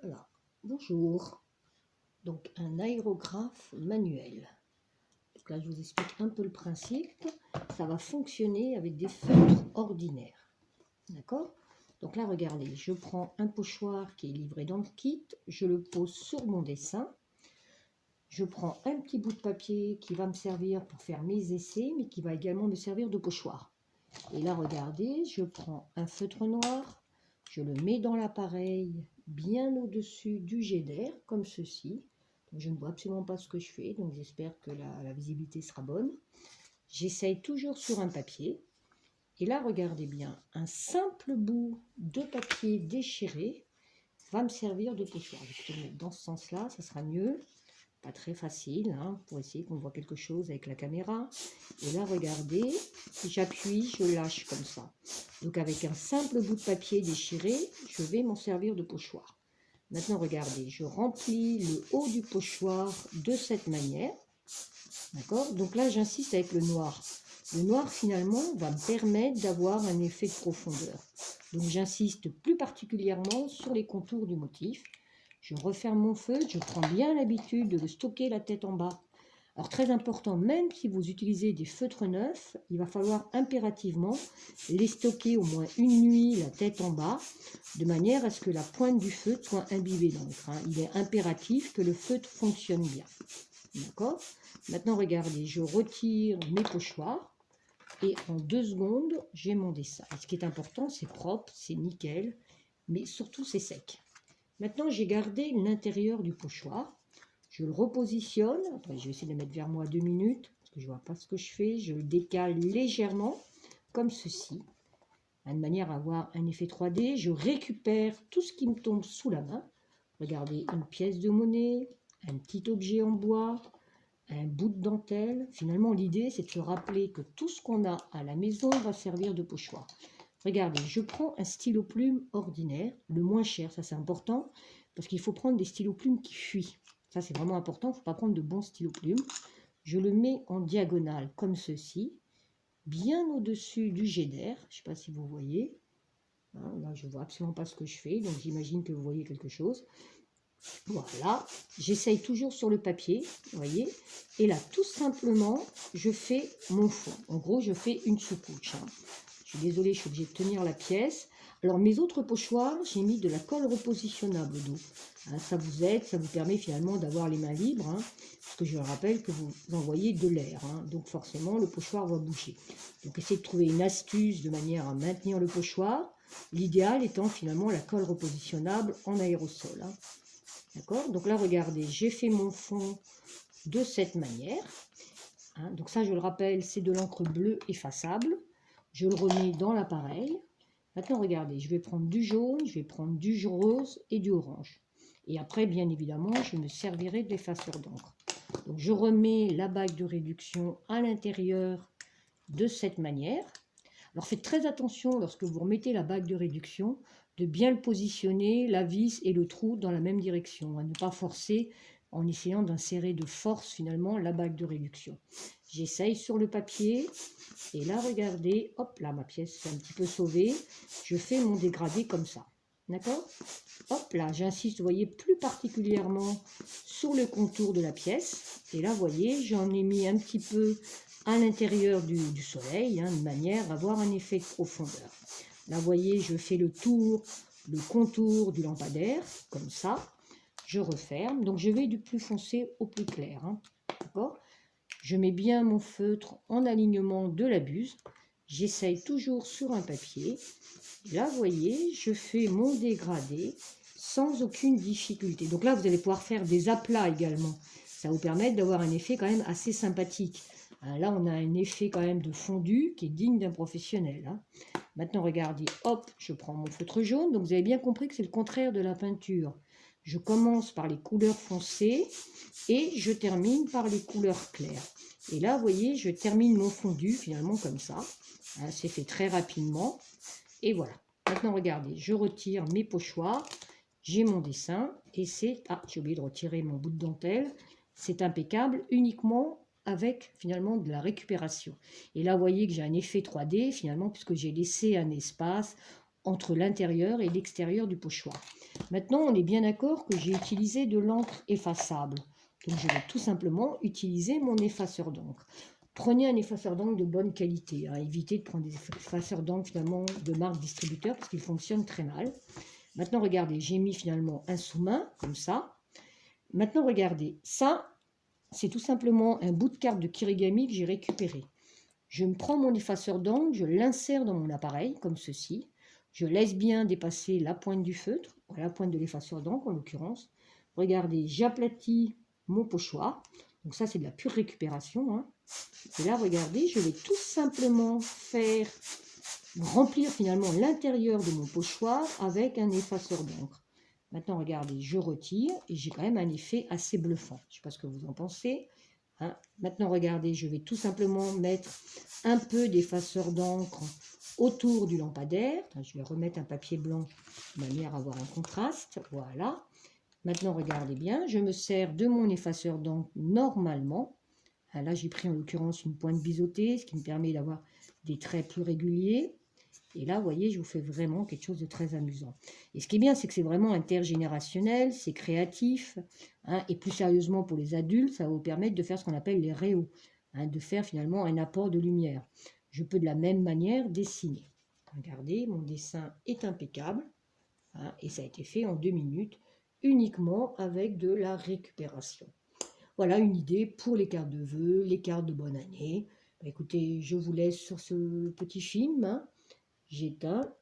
Voilà, bonjour. Donc un aérographe manuel. Donc là je vous explique un peu le principe. Ça va fonctionner avec des feutres ordinaires. D'accord? Donc là regardez, je prends un pochoir qui est livré dans le kit, je le pose sur mon dessin. Je prends un petit bout de papier qui va me servir pour faire mes essais, mais qui va également me servir de pochoir. Et là regardez, je prends un feutre noir, je le mets dans l'appareil bien au-dessus du jet d'air, comme ceci. Donc, je ne vois absolument pas ce que je fais, donc j'espère que la visibilité sera bonne. J'essaye toujours sur un papier. Et là, regardez bien, un simple bout de papier déchiré va me servir de pochoir. Je vais le mettre dans ce sens-là, ça sera mieux. Pas très facile, hein, pour essayer qu'on voit quelque chose avec la caméra. Et là, regardez, j'appuie, je lâche comme ça. Donc avec un simple bout de papier déchiré, je vais m'en servir de pochoir. Maintenant, regardez, je remplis le haut du pochoir de cette manière. D'accord? Donc là, j'insiste avec le noir. Le noir, finalement, va me permettre d'avoir un effet de profondeur. Donc j'insiste plus particulièrement sur les contours du motif. Je referme mon feutre, je prends bien l'habitude de le stocker la tête en bas. Alors très important, même si vous utilisez des feutres neufs, il va falloir impérativement les stocker au moins une nuit la tête en bas, de manière à ce que la pointe du feutre soit imbibée d'encre. Il est impératif que le feutre fonctionne bien. D'accord? Maintenant regardez, je retire mes pochoirs et en 2 secondes, j'ai mon dessin. Et ce qui est important, c'est propre, c'est nickel, mais surtout c'est sec. Maintenant, j'ai gardé l'intérieur du pochoir. Je le repositionne. Attends, je vais essayer de le mettre vers moi 2 minutes, parce que je ne vois pas ce que je fais. Je le décale légèrement, comme ceci, de manière à avoir un effet 3D. Je récupère tout ce qui me tombe sous la main. Regardez, une pièce de monnaie, un petit objet en bois, un bout de dentelle. Finalement, l'idée, c'est de se rappeler que tout ce qu'on a à la maison va servir de pochoir. Regardez, je prends un stylo plume ordinaire, le moins cher, ça c'est important, parce qu'il faut prendre des stylos plumes qui fuient. Ça c'est vraiment important, il ne faut pas prendre de bons stylos plumes. Je le mets en diagonale comme ceci, bien au-dessus du jet d'air. Je ne sais pas si vous voyez. Là, je ne vois absolument pas ce que je fais, donc j'imagine que vous voyez quelque chose. Voilà, j'essaye toujours sur le papier, vous voyez. Et là, tout simplement, je fais mon fond. En gros, je fais une sous-couche. Je suis désolée, je suis obligée de tenir la pièce. Alors, mes autres pochoirs, j'ai mis de la colle repositionnable d'eau. Ça vous aide, ça vous permet finalement d'avoir les mains libres. Parce que je rappelle que vous envoyez de l'air. Donc, forcément, le pochoir va bouger. Donc, essayez de trouver une astuce de manière à maintenir le pochoir. L'idéal étant finalement la colle repositionnable en aérosol. D'accord? Donc là, regardez, j'ai fait mon fond de cette manière. Donc ça, je le rappelle, c'est de l'encre bleue effaçable. Je le remets dans l'appareil. Maintenant, regardez, je vais prendre du jaune, je vais prendre du rose et du orange. Et après, bien évidemment, je me servirai de l'effaceur d'encre. Donc, je remets la bague de réduction à l'intérieur de cette manière. Alors, faites très attention lorsque vous remettez la bague de réduction de bien le positionner, la vis et le trou dans la même direction. À ne pas forcer en essayant d'insérer de force finalement la bague de réduction. J'essaye sur le papier et là regardez, hop là ma pièce est un petit peu sauvée, je fais mon dégradé comme ça, d'accord? Hop là, j'insiste, vous voyez, plus particulièrement sur le contour de la pièce et là vous voyez, j'en ai mis un petit peu à l'intérieur du soleil, de manière à avoir un effet de profondeur. Là vous voyez, je fais le tour, le contour du lampadaire, comme ça. Je referme, donc je vais du plus foncé au plus clair, d'accord? Je mets bien mon feutre en alignement de la buse. J'essaye toujours sur un papier. Là, vous voyez, je fais mon dégradé sans aucune difficulté. Donc là, vous allez pouvoir faire des aplats également. Ça va vous permettre d'avoir un effet quand même assez sympathique. Là, on a un effet quand même de fondu qui est digne d'un professionnel. Maintenant, regardez, hop, je prends mon feutre jaune. Donc, vous avez bien compris que c'est le contraire de la peinture. Je commence par les couleurs foncées et je termine par les couleurs claires. Et là, vous voyez, je termine mon fondu finalement comme ça. C'est fait très rapidement. Et voilà. Maintenant, regardez, je retire mes pochoirs. J'ai mon dessin et c'est... Ah, j'ai oublié de retirer mon bout de dentelle. C'est impeccable uniquement avec finalement de la récupération. Et là, vous voyez que j'ai un effet 3D finalement puisque j'ai laissé un espace entre l'intérieur et l'extérieur du pochoir. Maintenant, on est bien d'accord que j'ai utilisé de l'encre effaçable. Donc, je vais tout simplement utiliser mon effaceur d'encre. Prenez un effaceur d'encre de bonne qualité. Évitez de prendre des effaceurs d'encre finalement de marque distributeur parce qu'ils fonctionnent très mal. Maintenant, regardez, j'ai mis finalement un sous-main, comme ça. Maintenant, regardez, ça, c'est tout simplement un bout de carte de Kirigami que j'ai récupéré. Je me prends mon effaceur d'encre, je l'insère dans mon appareil, comme ceci. Je laisse bien dépasser la pointe du feutre, la pointe de l'effaceur d'encre en l'occurrence. Regardez, j'aplatis mon pochoir. Donc ça, c'est de la pure récupération. Et là, regardez, je vais tout simplement faire remplir finalement l'intérieur de mon pochoir avec un effaceur d'encre. Maintenant, regardez, je retire et j'ai quand même un effet assez bluffant. Je ne sais pas ce que vous en pensez. Maintenant, regardez, je vais tout simplement mettre un peu d'effaceur d'encre autour du lampadaire. Je vais remettre un papier blanc de manière à avoir un contraste. Voilà. Maintenant, regardez bien, je me sers de mon effaceur d'encre normalement. Là, j'ai pris en l'occurrence une pointe biseautée, ce qui me permet d'avoir des traits plus réguliers. Et là, vous voyez, je vous fais vraiment quelque chose de très amusant. Et ce qui est bien, c'est que c'est vraiment intergénérationnel, c'est créatif. Et plus sérieusement, pour les adultes, ça va vous permettre de faire ce qu'on appelle les réaux, de faire finalement un apport de lumière. Je peux de la même manière dessiner. Regardez, mon dessin est impeccable. Et ça a été fait en 2 minutes, uniquement avec de la récupération. Voilà une idée pour les cartes de vœux, les cartes de bonne année. Écoutez, je vous laisse sur ce petit film. J'éteins